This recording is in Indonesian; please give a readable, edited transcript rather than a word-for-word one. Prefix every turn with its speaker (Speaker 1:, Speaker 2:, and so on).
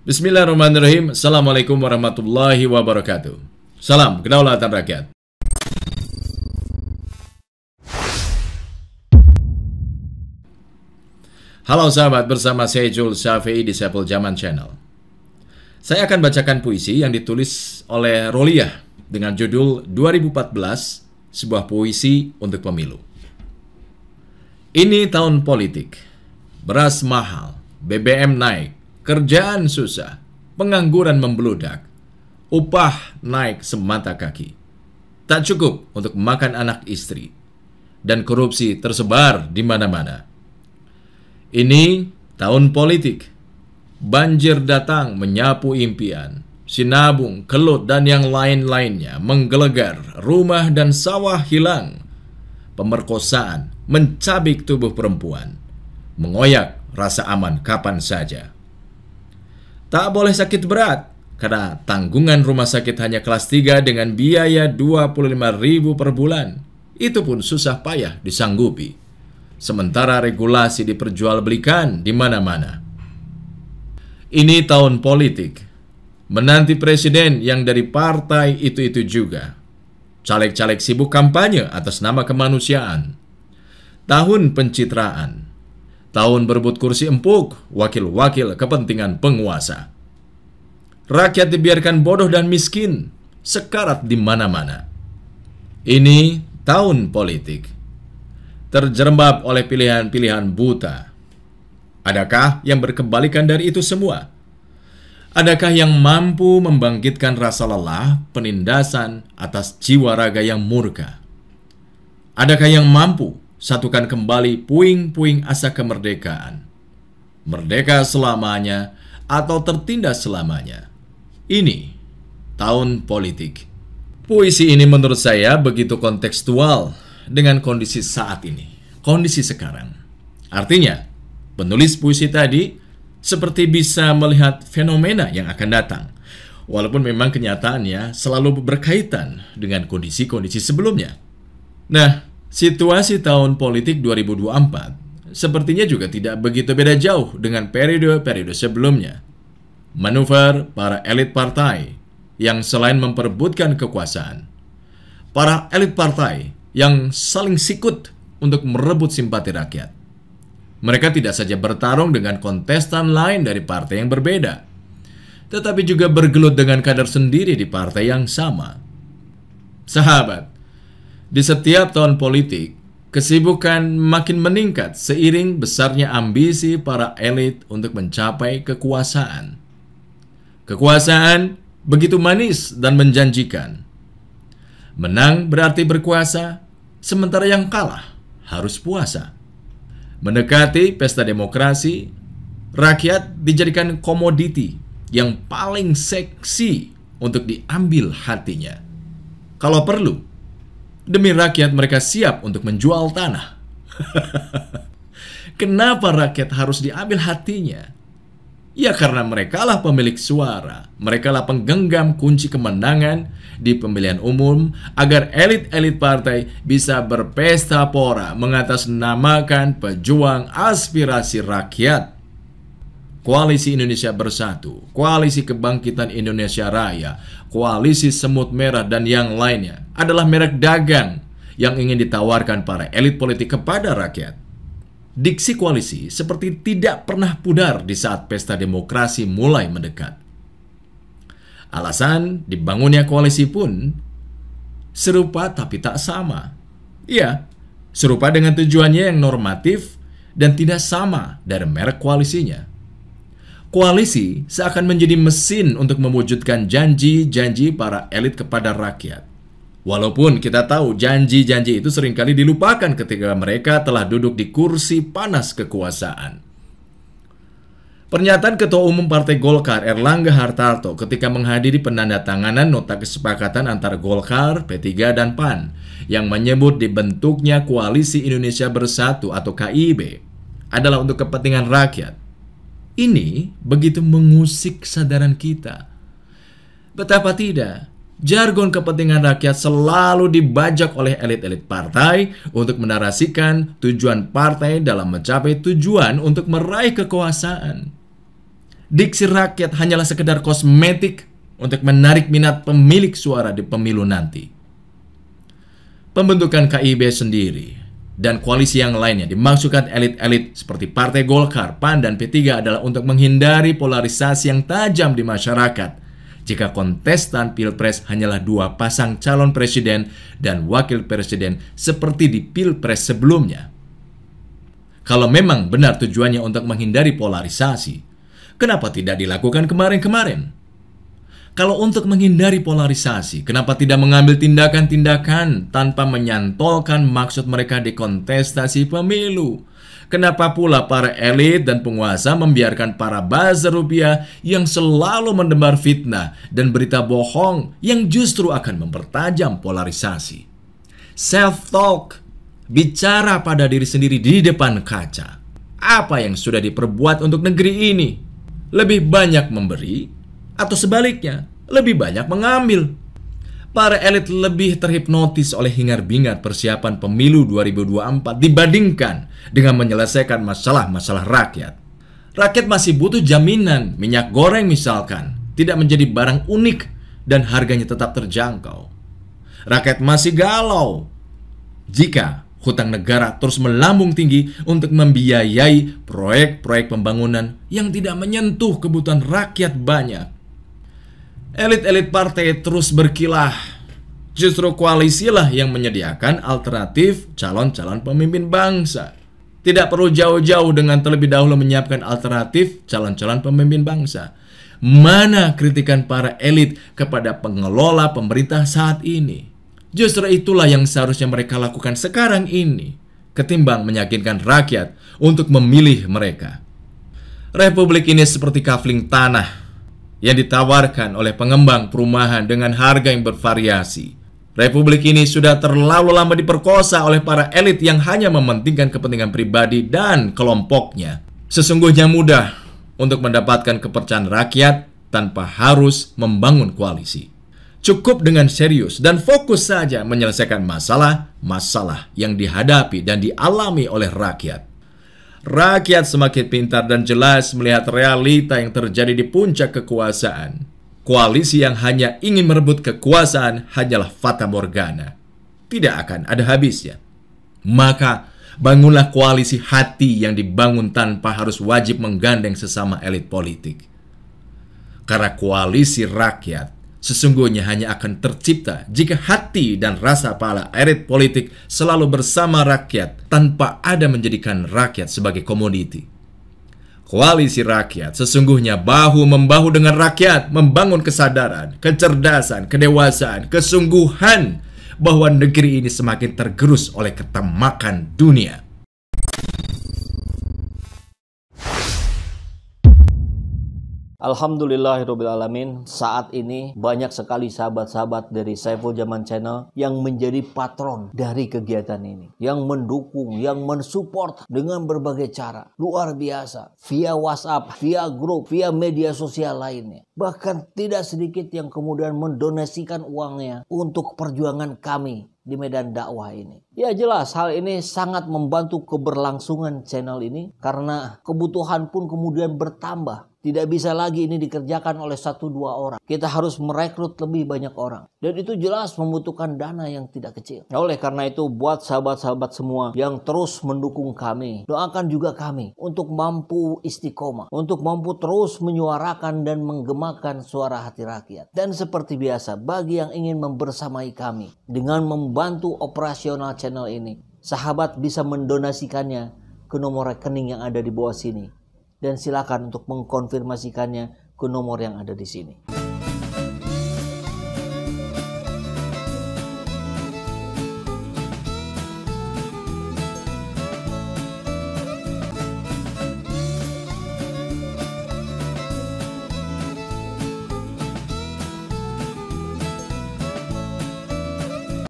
Speaker 1: Bismillahirrahmanirrahim. Assalamualaikum warahmatullahi wabarakatuh. Salam kedaulatan rakyat. Halo sahabat, bersama saya Jules Syafi'i di Saiful Zaman Channel. Saya akan bacakan puisi yang ditulis oleh Roliah dengan judul 2014, sebuah puisi untuk pemilu. Ini tahun politik. Beras mahal, BBM naik, kerjaan susah, pengangguran membludak, upah naik semata kaki. Tak cukup untuk makan anak istri, dan korupsi tersebar di mana-mana. Ini tahun politik. Banjir datang menyapu impian, sinabung, kelut, dan yang lain-lainnya menggelegar, rumah dan sawah hilang. Pemerkosaan mencabik tubuh perempuan, mengoyak rasa aman kapan saja. Tak boleh sakit berat, karena tanggungan rumah sakit hanya kelas 3 dengan biaya 25.000 per bulan. Itu pun susah payah disanggupi. Sementara regulasi diperjualbelikan di mana-mana. Ini tahun politik. Menanti presiden yang dari partai itu-itu juga. Caleg-caleg sibuk kampanye atas nama kemanusiaan. Tahun pencitraan. Tahun berebut kursi empuk, wakil-wakil kepentingan penguasa. Rakyat dibiarkan bodoh dan miskin, sekarat di mana-mana. Ini tahun politik. Terjerembab oleh pilihan-pilihan buta. Adakah yang berkebalikan dari itu semua? Adakah yang mampu membangkitkan rasa lelah, penindasan atas jiwa raga yang murka? Adakah yang mampu satukan kembali puing-puing asa kemerdekaan? Merdeka selamanya atau tertindas selamanya? Ini tahun politik. Puisi ini menurut saya begitu kontekstual dengan kondisi saat ini, kondisi sekarang. Artinya, penulis puisi tadi seperti bisa melihat fenomena yang akan datang, walaupun memang kenyataannya selalu berkaitan dengan kondisi-kondisi sebelumnya. Nah, situasi tahun politik 2024 sepertinya juga tidak begitu beda jauh dengan periode-periode sebelumnya. Manuver para elit partai yang selain memperebutkan kekuasaan, para elit partai yang saling sikut untuk merebut simpati rakyat. Mereka tidak saja bertarung dengan kontestan lain dari partai yang berbeda, tetapi juga bergelut dengan kader sendiri di partai yang sama. Sahabat, di setiap tahun politik, kesibukan makin meningkat seiring besarnya ambisi para elit untuk mencapai kekuasaan. Kekuasaan begitu manis dan menjanjikan. Menang berarti berkuasa, sementara yang kalah harus puasa. Mendekati pesta demokrasi, rakyat dijadikan komoditi yang paling seksi untuk diambil hatinya. Kalau perlu, demi rakyat mereka siap untuk menjual tanah. Kenapa rakyat harus diambil hatinya? Ya karena merekalah pemilik suara, merekalah penggenggam kunci kemenangan di pemilihan umum agar elit-elit partai bisa berpesta pora mengatasnamakan pejuang aspirasi rakyat. Koalisi Indonesia Bersatu, Koalisi Kebangkitan Indonesia Raya, Koalisi Semut Merah, dan yang lainnya adalah merek dagang yang ingin ditawarkan para elit politik kepada rakyat. Diksi koalisi seperti tidak pernah pudar di saat pesta demokrasi mulai mendekat. Alasan dibangunnya koalisi pun serupa tapi tak sama. Iya, serupa dengan tujuannya yang normatif dan tidak sama dari merek koalisinya. Koalisi seakan menjadi mesin untuk mewujudkan janji-janji para elit kepada rakyat. Walaupun kita tahu janji-janji itu seringkali dilupakan ketika mereka telah duduk di kursi panas kekuasaan. Pernyataan Ketua Umum Partai Golkar Erlangga Hartarto ketika menghadiri penandatanganan nota kesepakatan antara Golkar, P3, dan PAN yang menyebut dibentuknya Koalisi Indonesia Bersatu atau KIB adalah untuk kepentingan rakyat. Ini begitu mengusik kesadaran kita. Betapa tidak, jargon kepentingan rakyat selalu dibajak oleh elit-elit partai untuk menarasikan tujuan partai dalam mencapai tujuan untuk meraih kekuasaan. Diksi rakyat hanyalah sekedar kosmetik untuk menarik minat pemilik suara di pemilu nanti. Pembentukan KIB sendiri dan koalisi yang lainnya dimaksudkan elit-elit seperti Partai Golkar, PAN, dan P3 adalah untuk menghindari polarisasi yang tajam di masyarakat jika kontestan Pilpres hanyalah dua pasang calon presiden dan wakil presiden seperti di Pilpres sebelumnya. Kalau memang benar tujuannya untuk menghindari polarisasi, kenapa tidak dilakukan kemarin-kemarin? Kalau untuk menghindari polarisasi, kenapa tidak mengambil tindakan-tindakan tanpa menyantolkan maksud mereka di kontestasi pemilu? Kenapa pula para elit dan penguasa membiarkan para buzzer rupiah yang selalu mendebar fitnah dan berita bohong yang justru akan mempertajam polarisasi? Self-talk, bicara pada diri sendiri di depan kaca. Apa yang sudah diperbuat untuk negeri ini? Lebih banyak memberi atau sebaliknya, lebih banyak mengambil? Para elit lebih terhipnotis oleh hingar-bingar persiapan pemilu 2024 dibandingkan dengan menyelesaikan masalah-masalah rakyat. Rakyat masih butuh jaminan minyak goreng misalkan tidak menjadi barang unik dan harganya tetap terjangkau. Rakyat masih galau jika hutang negara terus melambung tinggi untuk membiayai proyek-proyek pembangunan yang tidak menyentuh kebutuhan rakyat banyak. Elit-elit partai terus berkilah. Justru koalisilah yang menyediakan alternatif calon-calon pemimpin bangsa. Tidak perlu jauh-jauh dengan terlebih dahulu menyiapkan alternatif calon-calon pemimpin bangsa. Mana kritikan para elit kepada pengelola pemerintah saat ini? Justru itulah yang seharusnya mereka lakukan sekarang ini, ketimbang meyakinkan rakyat untuk memilih mereka. Republik ini seperti kafling tanah yang ditawarkan oleh pengembang perumahan dengan harga yang bervariasi. Republik ini sudah terlalu lama diperkosa oleh para elit yang hanya mementingkan kepentingan pribadi dan kelompoknya. Sesungguhnya mudah untuk mendapatkan kepercayaan rakyat tanpa harus membangun koalisi. Cukup dengan serius dan fokus saja menyelesaikan masalah-masalah yang dihadapi dan dialami oleh rakyat. Rakyat semakin pintar dan jelas melihat realita yang terjadi di puncak kekuasaan. Koalisi yang hanya ingin merebut kekuasaan hanyalah fata morgana. Tidak akan ada habisnya. Maka bangunlah koalisi hati yang dibangun tanpa harus wajib menggandeng sesama elit politik. Karena koalisi rakyat sesungguhnya hanya akan tercipta jika hati dan rasa para elit politik selalu bersama rakyat tanpa ada menjadikan rakyat sebagai komoditi. Koalisi rakyat sesungguhnya bahu-membahu dengan rakyat membangun kesadaran, kecerdasan, kedewasaan, kesungguhan bahwa negeri ini semakin tergerus oleh ketamakan dunia.
Speaker 2: Alhamdulillahirrabbilalamin, saat ini banyak sekali sahabat-sahabat dari Saiful Zaman Channel yang menjadi patron dari kegiatan ini, yang mendukung, yang mensupport dengan berbagai cara. Luar biasa, via WhatsApp, via grup, via media sosial lainnya. Bahkan tidak sedikit yang kemudian mendonasikan uangnya untuk perjuangan kami di medan dakwah ini. Ya jelas hal ini sangat membantu keberlangsungan channel ini karena kebutuhan pun kemudian bertambah. Tidak bisa lagi ini dikerjakan oleh 1-2 orang. Kita harus merekrut lebih banyak orang. Dan itu jelas membutuhkan dana yang tidak kecil. Nah, oleh karena itu buat sahabat-sahabat semua yang terus mendukung kami, doakan juga kami untuk mampu istiqomah, untuk mampu terus menyuarakan dan menggemakan suara hati rakyat. Dan seperti biasa, bagi yang ingin membersamai kami dengan membantu operasional channel ini, sahabat bisa mendonasikannya ke nomor rekening yang ada di bawah sini. Dan silakan untuk mengkonfirmasikannya ke nomor yang ada di sini.